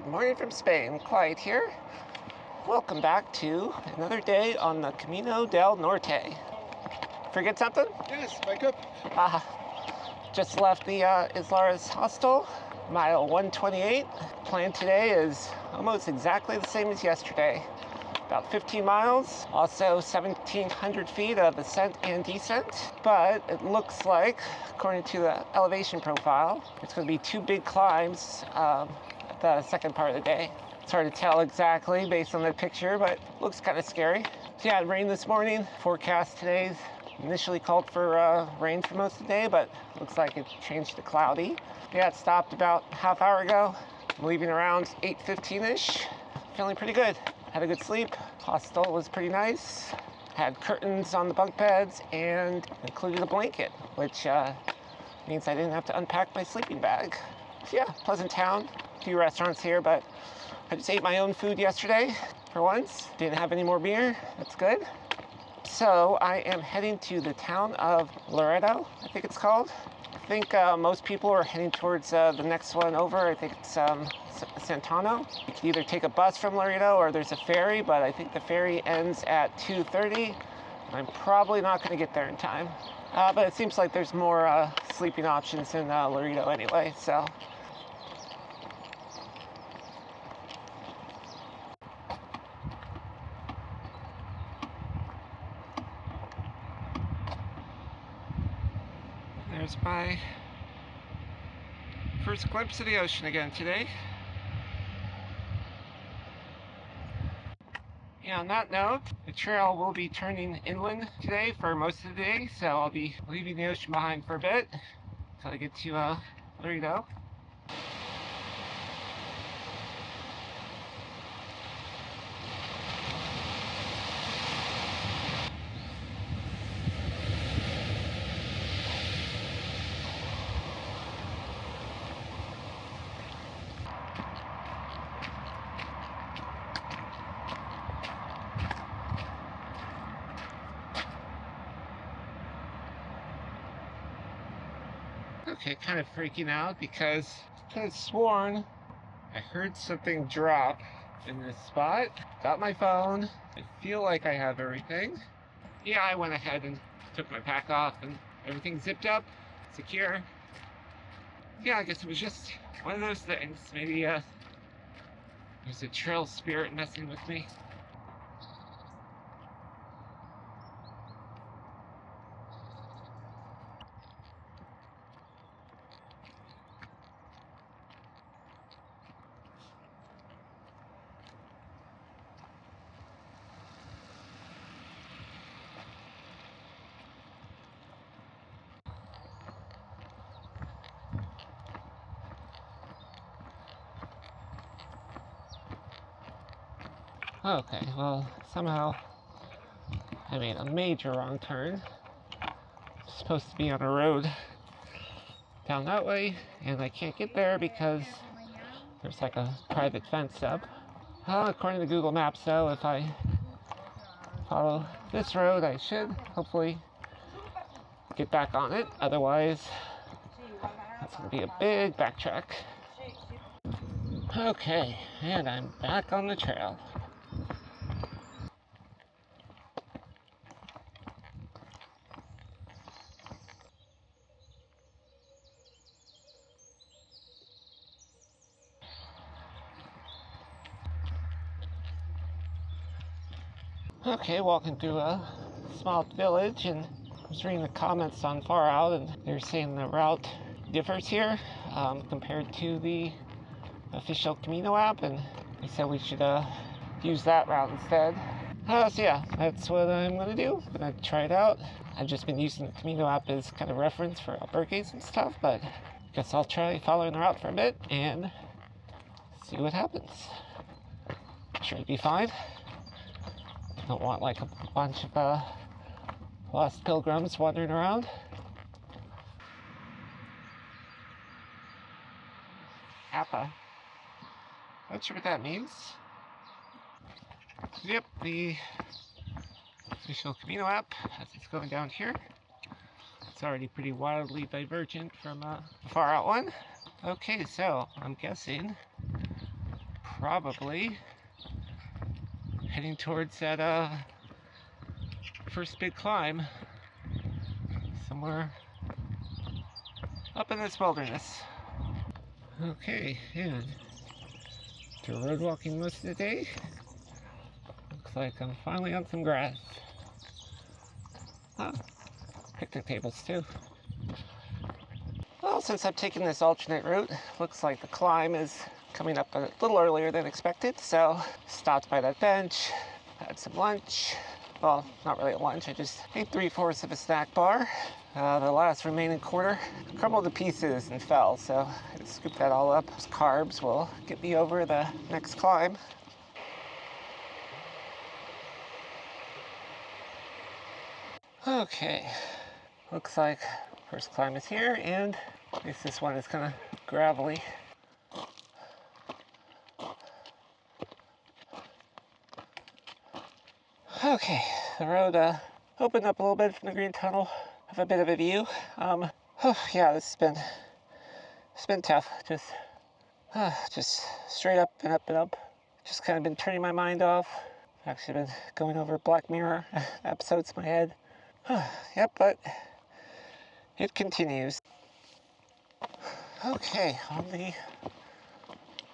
Good morning from Spain. Clyde here. Welcome back to another day on the Camino del Norte. Forget something? Yes, my cup. Just left the Islara's hostel, mile 128. Plan today is almost exactly the same as yesterday. About 15 miles, also 1,700 feet of ascent and descent. But it looks like, according to the elevation profile, it's going to be two big climbs at the second part of the day. It's hard to tell exactly based on the picture, but looks kind of scary. So yeah, it rained this morning. Forecast today initially called for rain for most of the day, but looks like it changed to cloudy. Yeah, it stopped about a half hour ago. I'm leaving around 8:15-ish. Feeling pretty good. Had a good sleep. Hostel was pretty nice. Had curtains on the bunk beds and included a blanket, which means I didn't have to unpack my sleeping bag. So yeah, pleasant town. A few restaurants here, but I just ate my own food yesterday for once. Didn't have any more beer. That's good. So I am heading to the town of Loreto, I think it's called. I think most people are heading towards the next one over. I think it's Santano. You can either take a bus from Loreto or there's a ferry, but I think the ferry ends at 2:30. I'm probably not going to get there in time. But it seems like there's more sleeping options in Loreto anyway, so. There's my first glimpse of the ocean again today. Yeah, on that note, the trail will be turning inland today for most of the day, so I'll be leaving the ocean behind for a bit until I get to Loreto. Okay, kind of freaking out because I could have sworn I heard something drop in this spot. Got my phone. I feel like I have everything. Yeah, I went ahead and took my pack off and everything zipped up, secure. Yeah, I guess it was just one of those things. Maybe there's a trail spirit messing with me. Okay, well, somehow I made a major wrong turn. I'm supposed to be on a road down that way, and I can't get there because there's like a private fence up. According to Google Maps, though, if I follow this road, I should hopefully get back on it. Otherwise, that's going to be a big backtrack. Okay, and I'm back on the trail. Okay, walking through a small village, and I was reading the comments on Far Out, and they're saying the route differs here compared to the official Camino app, and they said we should use that route instead. So yeah, that's what I'm going to do. I'm going to try it out. I've just been using the Camino app as kind of reference for albergues and stuff, but I guess I'll try following the route for a bit and see what happens. Should be fine. Don't want like a bunch of lost pilgrims wandering around. Appa. Not sure what that means. Yep, the official Camino app as it's going down here. It's already pretty wildly divergent from the Far Out one. Okay, so I'm guessing probably heading towards that first big climb somewhere up in this wilderness. Okay, and after road walking most of the day, looks like I'm finally on some grass. Oh, picnic tables too. Well, since I've taken this alternate route, looks like the climb is coming up a little earlier than expected, so stopped by that bench, had some lunch. Well, not really lunch, I just ate 3/4 of a snack bar. The last remaining quarter crumbled to pieces and fell, so I just scooped that all up. Those carbs will get me over the next climb. Okay, looks like first climb is here, and at least this one is kind of gravelly. Okay, the road opened up a little bit from the green tunnel. Have a bit of a view. Yeah, it's been tough. Just straight up and up and up. Just kind of been turning my mind off. Actually been going over Black Mirror episodes in my head. Yep, but it continues. Okay, on the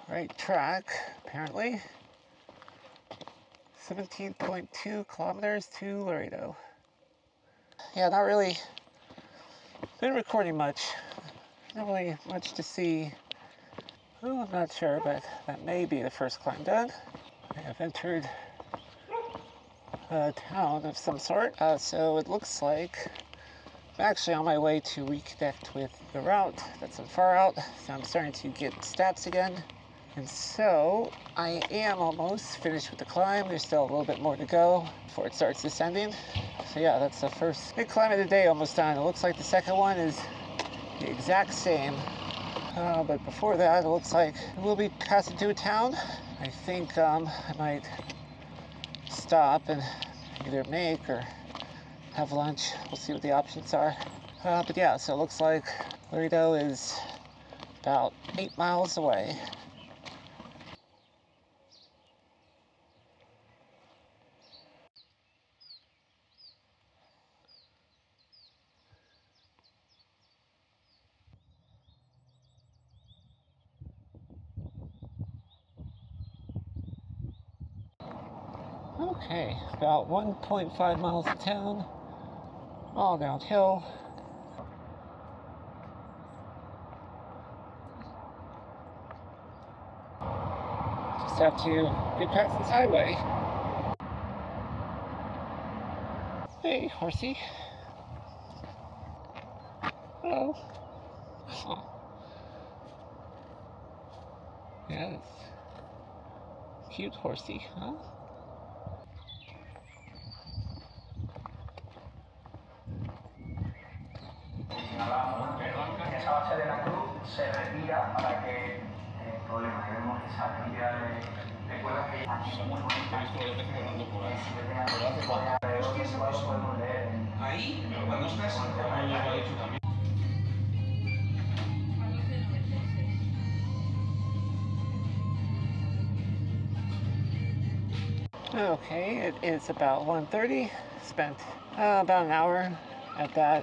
right track, apparently. 17.2 kilometers to Laredo. Yeah, not really been recording much. Not really much to see. Oh, I'm not sure, but that may be the first climb done. I have entered a town of some sort, so it looks like I'm actually on my way to reconnect with the route that's far out. So I'm starting to get stats again. And so I am almost finished with the climb. There's still a little bit more to go before it starts descending. So yeah, that's the first big climb of the day almost done. It looks like the second one is the exact same. But before that, it looks like we'll be passing through a town. I think I might stop and either make or have lunch. We'll see what the options are. But yeah, so it looks like Laredo is about 8 miles away. Okay, about 1.5 miles of town, all downhill. Just have to get past this highway. Hey, horsey. Hello. Oh. Yeah, it's cute horsey, huh? Esa base de la cruz se retira para que el problema, vemos esa cantidad de cuerdas que aquí muy bonitas. Ahí, cuando estás Okay, it is about 1:30. Spent about an hour at that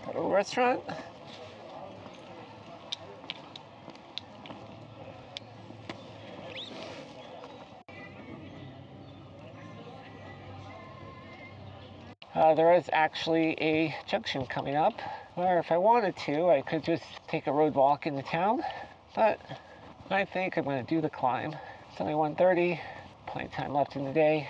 little restaurant. There is actually a junction coming up where if I wanted to, I could just take a road walk into town, but I think I'm going to do the climb. It's only 1:30, plenty of time left in the day,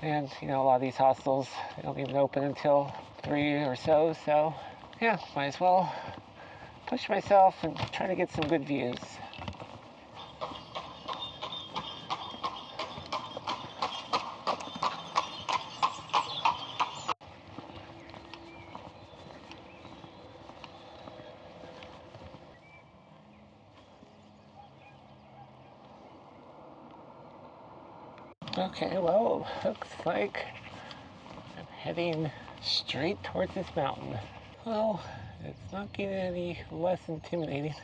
and you know, a lot of these hostels, they don't even open until 3 or so, so yeah, might as well push myself and try to get some good views. Okay, well, looks like I'm heading straight towards this mountain. Well, it's not getting any less intimidating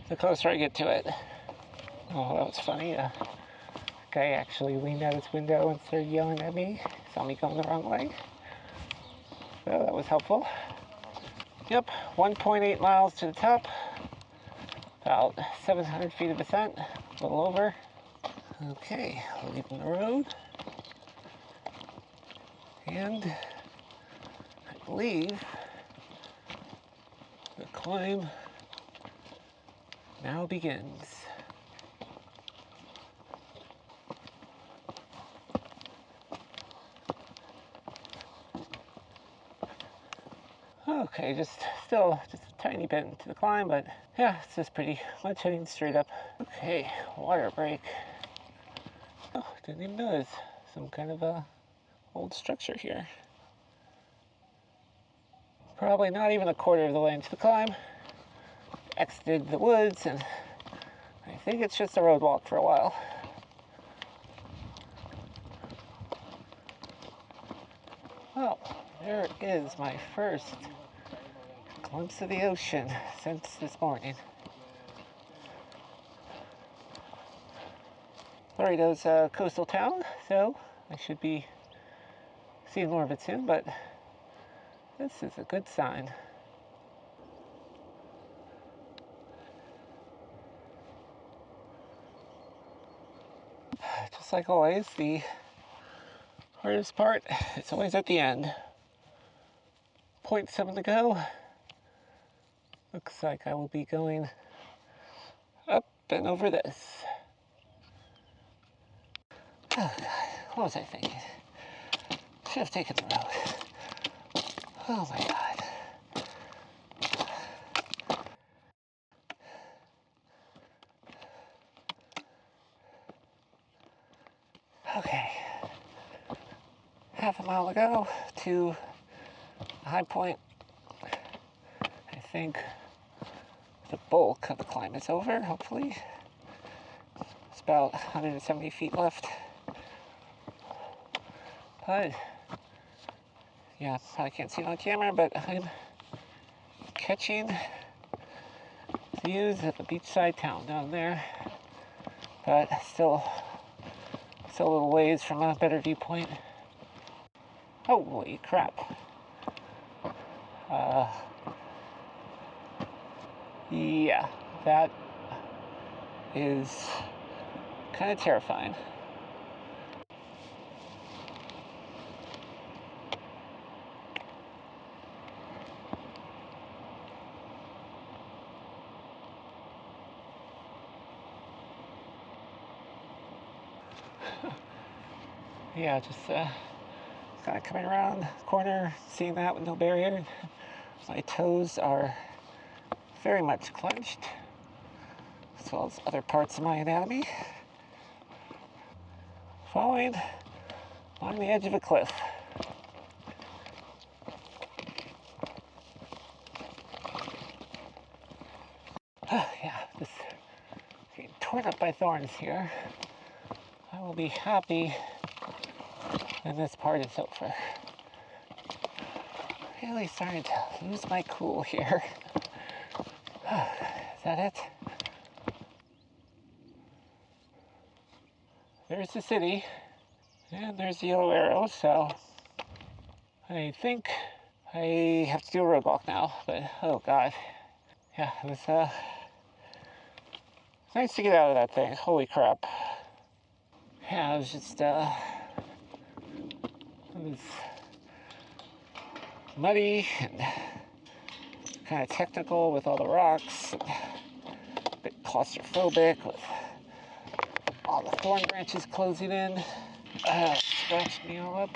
the closer I get to it. Oh, that was funny. A guy actually leaned out his window and started yelling at me. Saw me going the wrong way. So that was helpful. Yep, 1.8 miles to the top. About 700 feet of descent, a little over. Okay, leaving the road. And I believe the climb now begins. Okay, still just a tiny bit into the climb, but yeah, it's just pretty much heading straight up. Okay, water break. Oh, didn't even notice some kind of a old structure here. Probably not even a quarter of the way into the climb. Exited the woods, and I think it's just a roadwalk for a while. Well, there is my first glimpse of the ocean since this morning. Laredo's a coastal town, so I should be seeing more of it soon, but this is a good sign. Just like always, the hardest part is always at the end. 0.7 to go. Looks like I will be going up and over this. Oh God, what was I thinking? Should have taken the road. Oh my God. Okay, half a mile to go to a high point. I think the bulk of the climb is over, hopefully. It's about 170 feet left. But, yeah, I can't see it on camera, but I'm catching views of the beachside town down there. But still a little ways from a better viewpoint. Holy crap. Yeah, that is kind of terrifying. Yeah, just kind of coming around the corner, seeing that with no barrier. My toes are very much clenched, as well as other parts of my anatomy. Falling on the edge of a cliff. Yeah, this getting torn up by thorns here. I will be happy when this part is over. Really starting to lose my cool here. Is that it? There's the city, and there's the yellow arrow, so I think I have to do a roadwalk now, but oh God. Yeah, it was nice to get out of that thing. Holy crap. Yeah, it was just, it was muddy and kind of technical with all the rocks, and a bit claustrophobic with all the thorn branches closing in. Scratched me all up.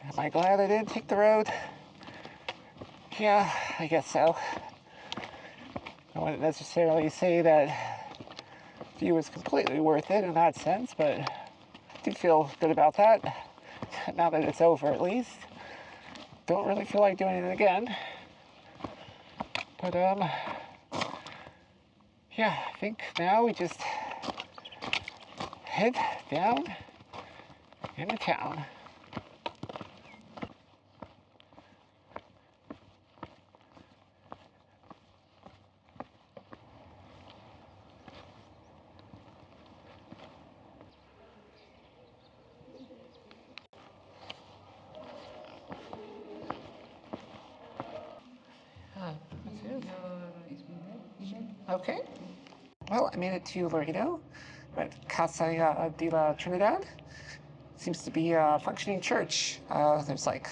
Am I glad I didn't take the road? Yeah, I guess so. I wouldn't necessarily say that view was completely worth it in that sense, but I do feel good about that. Now that it's over, at least. Don't really feel like doing it again. But, yeah, I think now we just head down into town. Okay. Well, I made it to Laredo, at Casa de la Trinidad. Seems to be a functioning church. There's like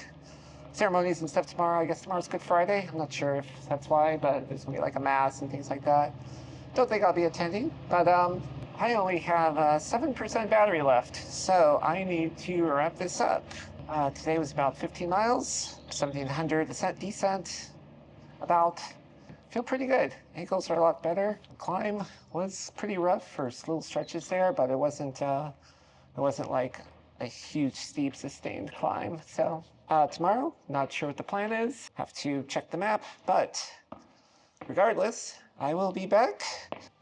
ceremonies and stuff tomorrow. I guess tomorrow's Good Friday. I'm not sure if that's why, but there's gonna be like a mass and things like that. Don't think I'll be attending, but I only have 7% battery left, so I need to wrap this up. Today was about 15 miles, 1,700 descent, about. Feel pretty good. Ankles are a lot better. Climb was pretty rough for little stretches there, but it wasn't like a huge, steep, sustained climb. So tomorrow, not sure what the plan is. Have to check the map, but regardless, I will be back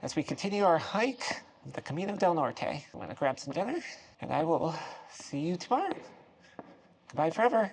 as we continue our hike, the Camino del Norte. I'm gonna grab some dinner, and I will see you tomorrow. Goodbye forever.